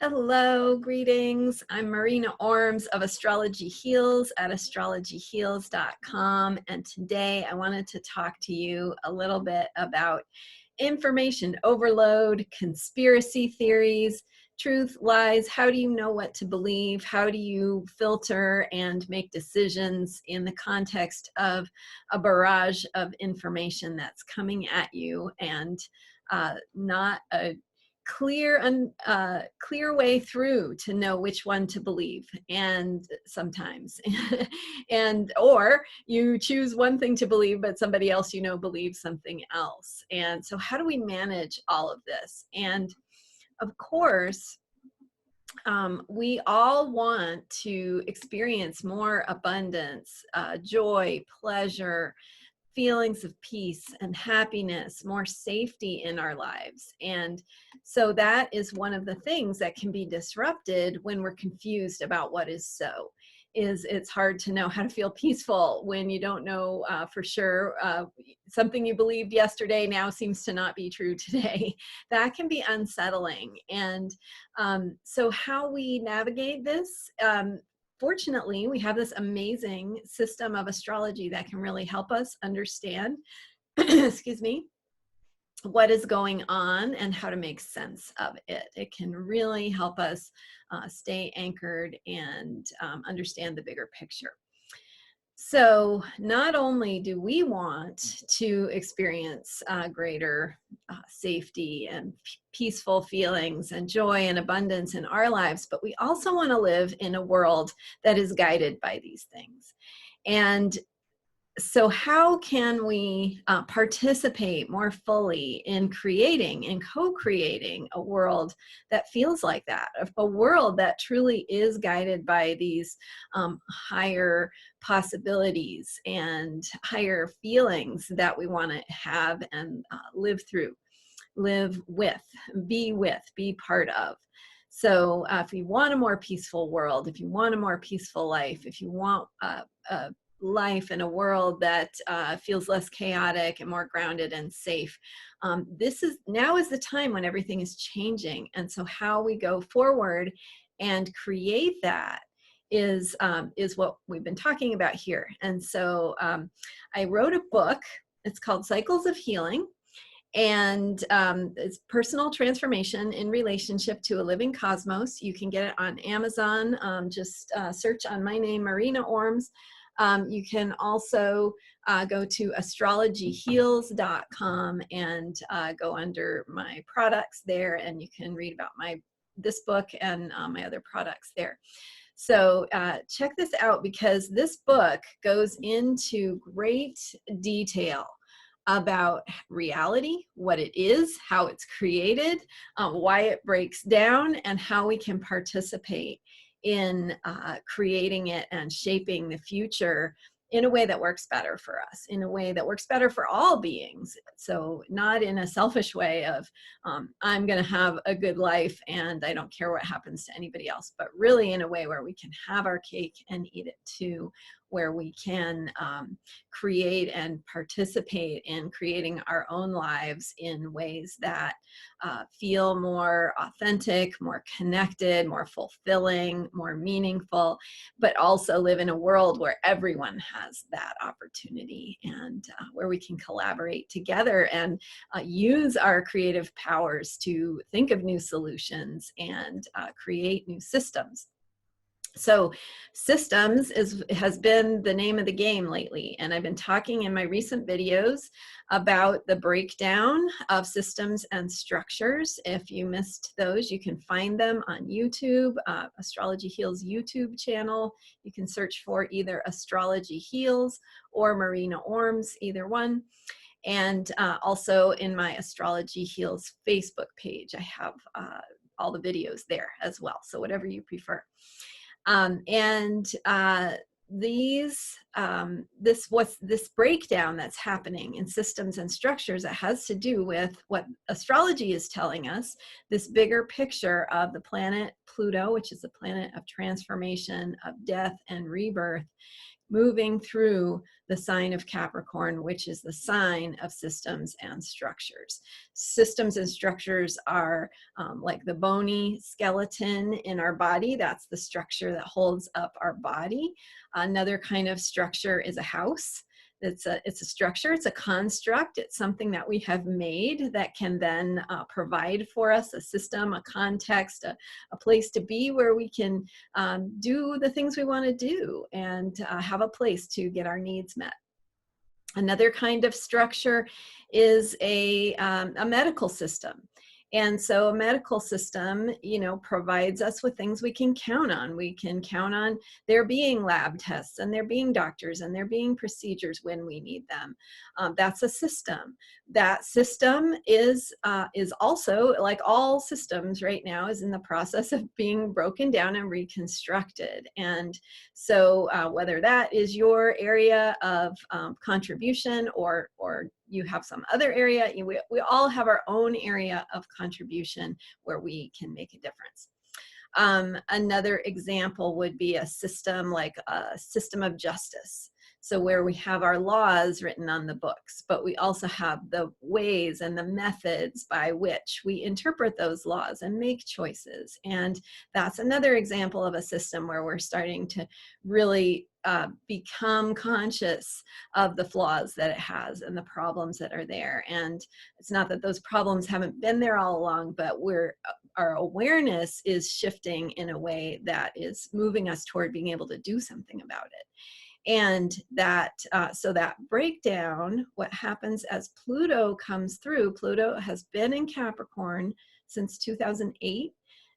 Hello, greetings. I'm Marina Orms of Astrology Heals at astrologyheals.com. And today I wanted to talk to you a little bit about information overload, conspiracy theories, truth, lies. How do you know what to believe? How do you filter and make decisions in the context of a barrage of information that's coming at you and not a clear way through to know which one to believe, and sometimes or you choose one thing to believe but somebody else believes something else. And so how do we manage all of this? And of course, we all want to experience more abundance, joy, pleasure, feelings of peace and happiness, more safety in our lives. And so that is one of the things that can be disrupted when we're confused about what is so. It's hard to know how to feel peaceful when you don't know for sure. Something you believed yesterday now seems to not be true today. That can be unsettling. And so how we navigate this, fortunately, we have this amazing system of astrology that can really help us understand, excuse me, what is going on and how to make sense of it. It can really help us stay anchored and understand the bigger picture. So not only do we want to experience greater safety and peaceful feelings and joy and abundance in our lives, but we also want to live in a world that is guided by these things. And so how can we participate more fully in creating and co-creating a world that feels like that, a world that truly is guided by these higher possibilities and higher feelings that we want to have and live through, live with, be part of. So if you want a more peaceful world, if you want a more peaceful life, if you want a life in a world that feels less chaotic and more grounded and safe, now is the time when everything is changing. And so how we go forward and create that is what we've been talking about here. And so I wrote a book. It's called Cycles of Healing. And it's personal transformation in relationship to a living cosmos. You can get it on Amazon. Just search on my name, Marina Orms. You can also go to astrologyheals.com and go under my products there, and you can read about this book and my other products there. So check this out, because this book goes into great detail about reality, what it is, how it's created, why it breaks down, and how we can participate in creating it and shaping the future in a way that works better for us, in a way that works better for all beings. So not in a selfish way of, I'm going to have a good life and I don't care what happens to anybody else, but really in a way where we can have our cake and eat it too, where we can create and participate in creating our own lives in ways that feel more authentic, more connected, more fulfilling, more meaningful, but also live in a world where everyone has that opportunity, and where we can collaborate together and use our creative powers to think of new solutions and create new systems. So systems has been the name of the game lately, and I've been talking in my recent videos about the breakdown of systems and structures. If you missed those, you can find them on YouTube, Astrology Heals YouTube channel. You can search for either Astrology Heals or Marina Orms, either one. And also in my Astrology Heals Facebook page, I have all the videos there as well, so whatever you prefer. This breakdown that's happening in systems and structures, that has to do with what astrology is telling us, this bigger picture of the planet Pluto, which is a planet of transformation, of death and rebirth, moving through the sign of Capricorn, which is the sign of systems and structures. Systems and structures are like the bony skeleton in our body. That's the structure that holds up our body. Another kind of structure is a house. It's a structure, it's a construct, it's something that we have made that can then provide for us a system, a context, a place to be where we can do the things we want to do and have a place to get our needs met. Another kind of structure is a medical system. And so a medical system, you know, provides us with things we can count on. We can count on there being lab tests and there being doctors and there being procedures when we need them. That's a system. That system is also, like all systems right now, is in the process of being broken down and reconstructed. And so whether that is your area of contribution or you have some other area, we all have our own area of contribution where we can make a difference. Another example would be a system like a system of justice. So where we have our laws written on the books, but we also have the ways and the methods by which we interpret those laws and make choices. And that's another example of a system where we're starting to really become conscious of the flaws that it has and the problems that are there. And it's not that those problems haven't been there all along, but our awareness is shifting in a way that is moving us toward being able to do something about it. And that, so that breakdown, what happens as Pluto comes through, Pluto has been in Capricorn since 2008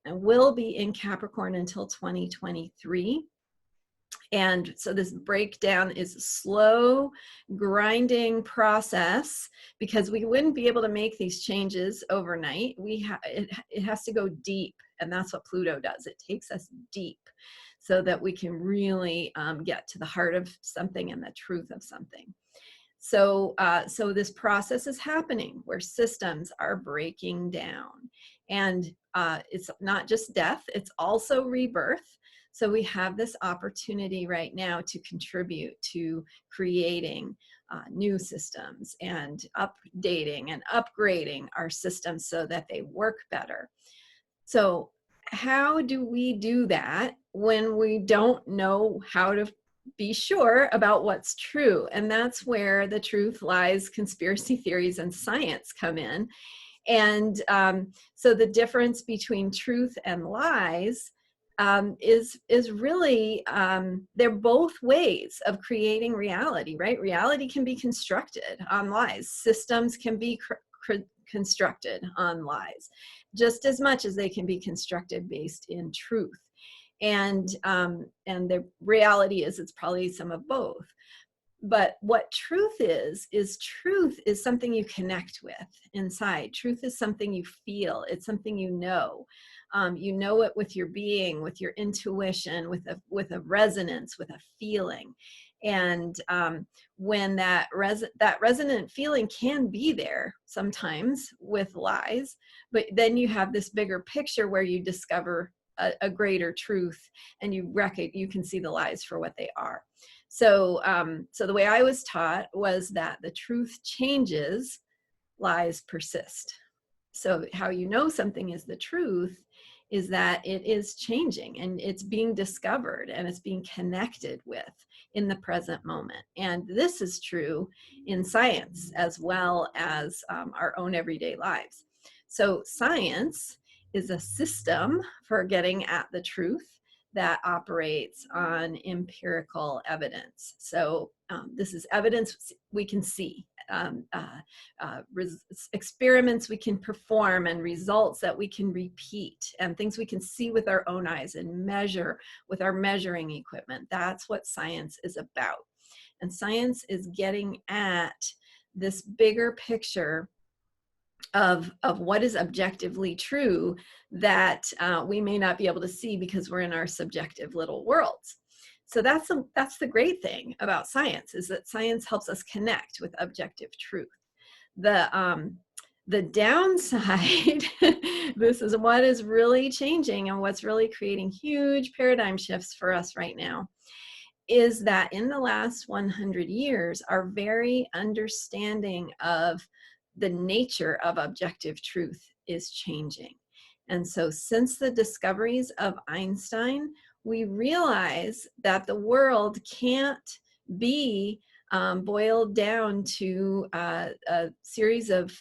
and will be in Capricorn until 2023. And so this breakdown is a slow, grinding process because we wouldn't be able to make these changes overnight. It has to go deep, and that's what Pluto does. It takes us deep so that we can really get to the heart of something and the truth of something. So this process is happening where systems are breaking down. And it's not just death, it's also rebirth. So we have this opportunity right now to contribute to creating new systems and updating and upgrading our systems so that they work better. So how do we do that when we don't know how to be sure about what's true? And that's where the truth, lies, conspiracy theories, and science come in. And so the difference between truth and lies is really, they're both ways of creating reality, right? Reality can be constructed on lies. Systems can be constructed on lies, just as much as they can be constructed based in truth. And the reality is it's probably some of both. But what truth is truth is something you connect with inside. Truth is something you feel. It's something you know. You know it with your being, with your intuition, with a resonance, with a feeling. And when that resonant feeling can be there sometimes with lies, but then you have this bigger picture where you discover a greater truth and you can see the lies for what they are. So the way I was taught was that the truth changes, lies persist. So how you know something is the truth is that it is changing and it's being discovered and it's being connected with in the present moment. And this is true in science as well as our own everyday lives. So science is a system for getting at the truth that operates on empirical evidence. So this is evidence we can see, experiments we can perform, and results that we can repeat, and things we can see with our own eyes and measure with our measuring equipment. That's what science is about. And science is getting at this bigger picture of what is objectively true that we may not be able to see because we're in our subjective little worlds. So that's the great thing about science, is that science helps us connect with objective truth. The downside, this is what is really changing and what's really creating huge paradigm shifts for us right now, is that in the last 100 years, our very understanding of the nature of objective truth is changing. And so since the discoveries of Einstein, we realize that the world can't be boiled down to a series of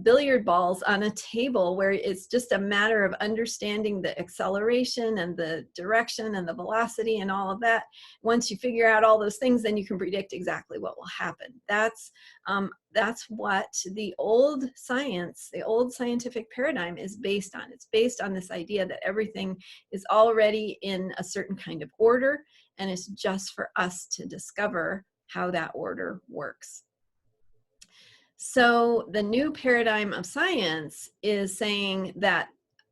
billiard balls on a table where it's just a matter of understanding the acceleration and the direction and the velocity and all of that. Once you figure out all those things, then you can predict exactly what will happen. That's what the old science, the old scientific paradigm is based on. It's based on this idea that everything is already in a certain kind of order, and it's just for us to discover how that order works. So the new paradigm of science is saying that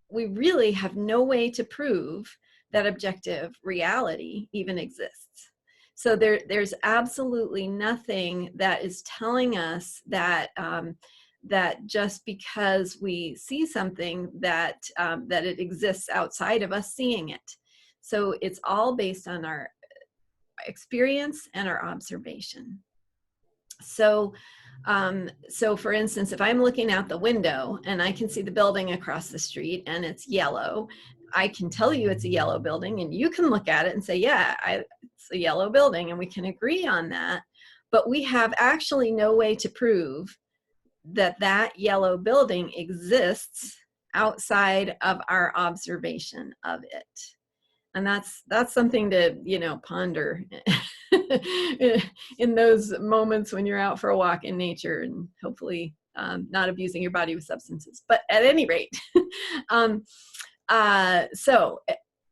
we really have no way to prove that objective reality even exists. So there's absolutely nothing that is telling us that that just because we see something that that it exists outside of us seeing it. So it's all based on our experience and our observation. So for instance, if I'm looking out the window and I can see the building across the street and it's yellow, I can tell you it's a yellow building, and you can look at it and say, yeah, it's a yellow building, and we can agree on that. But we have actually no way to prove that that yellow building exists outside of our observation of it. And that's something to, ponder in those moments when you're out for a walk in nature, and hopefully not abusing your body with substances. But at any rate, so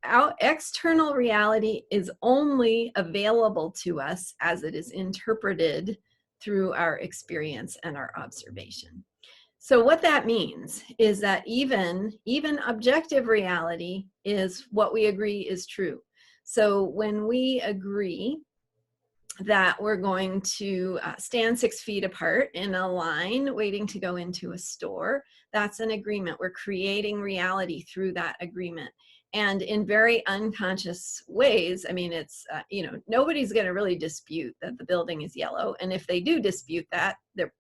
our external reality is only available to us as it is interpreted through our experience and our observation. So what that means is that even objective reality is what we agree is true. So when we agree that we're going to stand 6 feet apart in a line waiting to go into a store, that's an agreement. We're creating reality through that agreement. And in very unconscious ways, I mean, it's, nobody's going to really dispute that the building is yellow. And if they do dispute that, they're,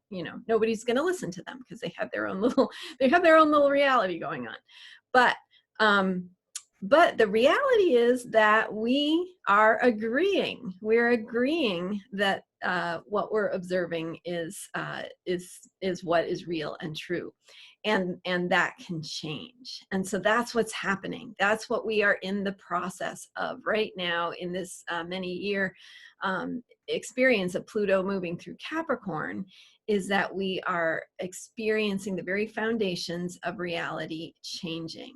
nobody's going to listen to them because they have their own little reality going on. But the reality is that we are agreeing. We're agreeing that what we're observing is what is real and true. And that can change. And so that's what's happening. That's what we are in the process of right now in this many-year experience of Pluto moving through Capricorn, is that we are experiencing the very foundations of reality changing.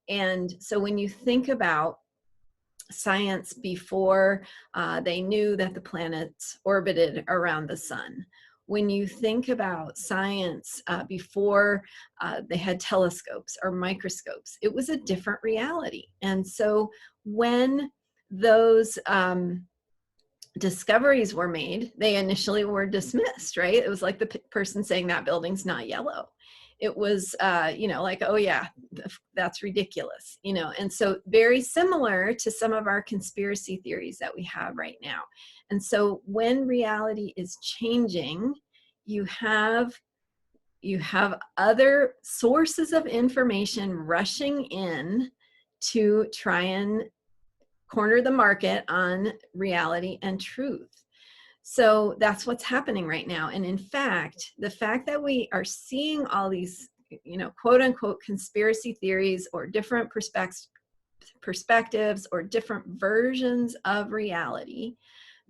And so when you think about science before they knew that the planets orbited around the sun, when you think about science before they had telescopes or microscopes, it was a different reality. And so when those discoveries were made, they initially were dismissed, right? It was like the person saying that building's not yellow. It was, like, oh yeah, that's ridiculous, and so very similar to some of our conspiracy theories that we have right now. And so when reality is changing, you have other sources of information rushing in to try and corner the market on reality and truth. So that's what's happening right now. And in fact, the fact that we are seeing all these, quote unquote conspiracy theories or different perspectives or different versions of reality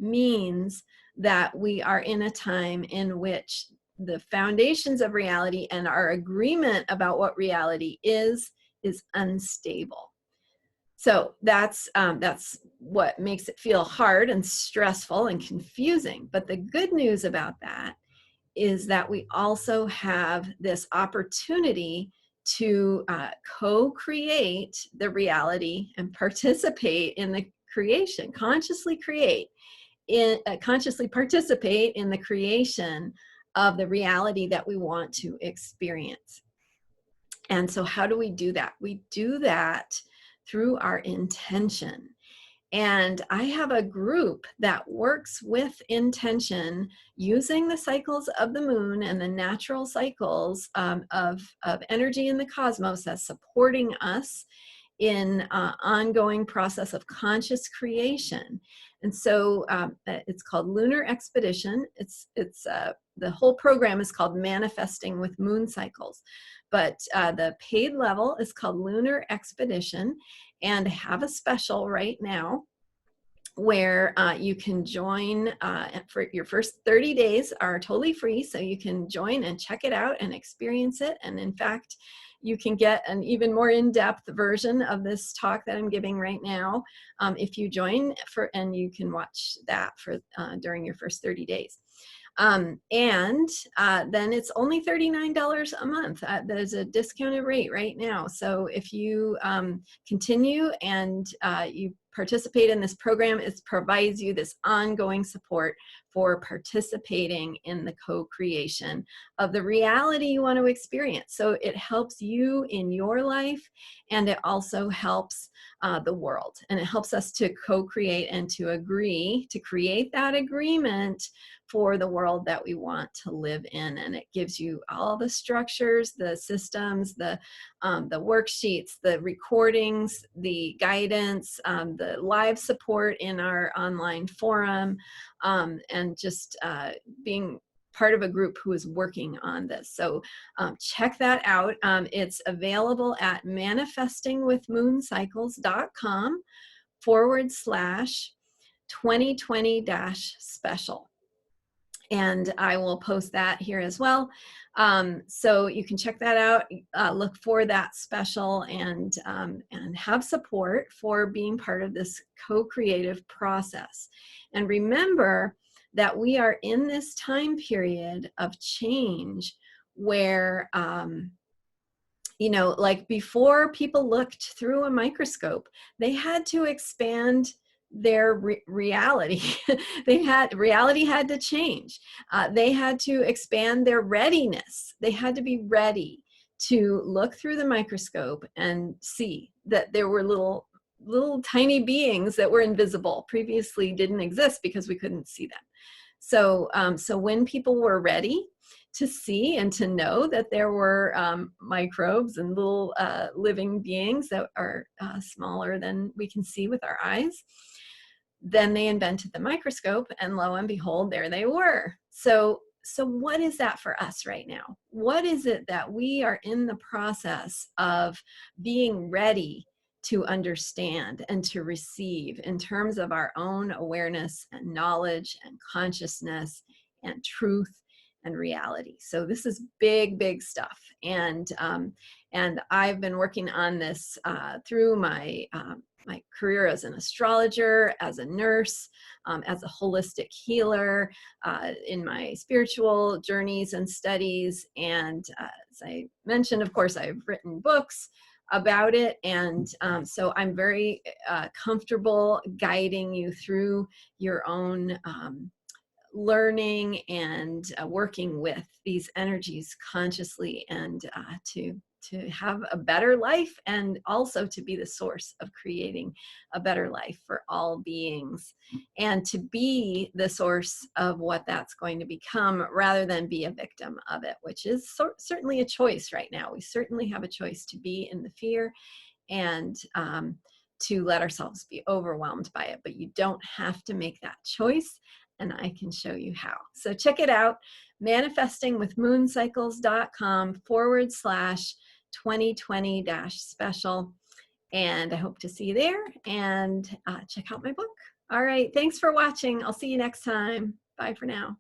means that we are in a time in which the foundations of reality and our agreement about what reality is unstable. So that's what makes it feel hard and stressful and confusing. But the good news about that is that we also have this opportunity to co-create the reality and participate in the creation, consciously participate in the creation of the reality that we want to experience. And so how do we do that? We do that through our intention. And I have a group that works with intention using the cycles of the moon and the natural cycles of energy in the cosmos as supporting us in ongoing process of conscious creation. And so it's called Lunar Expedition. It's the whole program is called Manifesting with Moon Cycles, but the paid level is called Lunar Expedition, and I have a special right now where you can join for your first 30 days are totally free. So you can join and check it out and experience it. And in fact, you can get an even more in-depth version of this talk that I'm giving right now if you join and you can watch that for during your first 30 days. And then it's only $39 a month. There's a discounted rate right now. So if you continue and you participate in this program, it provides you this ongoing support for participating in the co-creation of the reality you want to experience. So it helps you in your life, and it also helps the world. And it helps us to co-create and to agree, to create that agreement for the world that we want to live in. And it gives you all the structures, the systems, the worksheets, the recordings, the guidance, the live support in our online forum, and just being part of a group who is working on this. So check that out. It's available at manifestingwithmooncycles.com/2020-special. And I will post that here as well. So you can check that out, look for that special, and have support for being part of this co-creative process. And remember that we are in this time period of change where, you know, like before people looked through a microscope, they had to expand their reality. Reality had to change. They had to expand their readiness. They had to be ready to look through the microscope and see that there were little tiny beings that were invisible, previously didn't exist because we couldn't see them. So when people were ready to see and to know that there were microbes and little living beings that are smaller than we can see with our eyes, then they invented the microscope, and lo and behold, there they were. So what is that for us right now? What is it that we are in the process of being ready to understand and to receive in terms of our own awareness and knowledge and consciousness and truth and reality? So this is big, big stuff. And I've been working on this through my career as an astrologer, as a nurse, as a holistic healer, in my spiritual journeys and studies. And as I mentioned, of course, I've written books about it. And so I'm very comfortable guiding you through your own learning and working with these energies consciously, and to have a better life, and also to be the source of creating a better life for all beings, and to be the source of what that's going to become rather than be a victim of it, which is certainly a choice right now. We certainly have a choice to be in the fear and to let ourselves be overwhelmed by it, but you don't have to make that choice, and I can show you how. So check it out, manifestingwithmooncycles.com/2020-special. And I hope to see you there, and check out my book. All right, thanks for watching. I'll see you next time. Bye for now.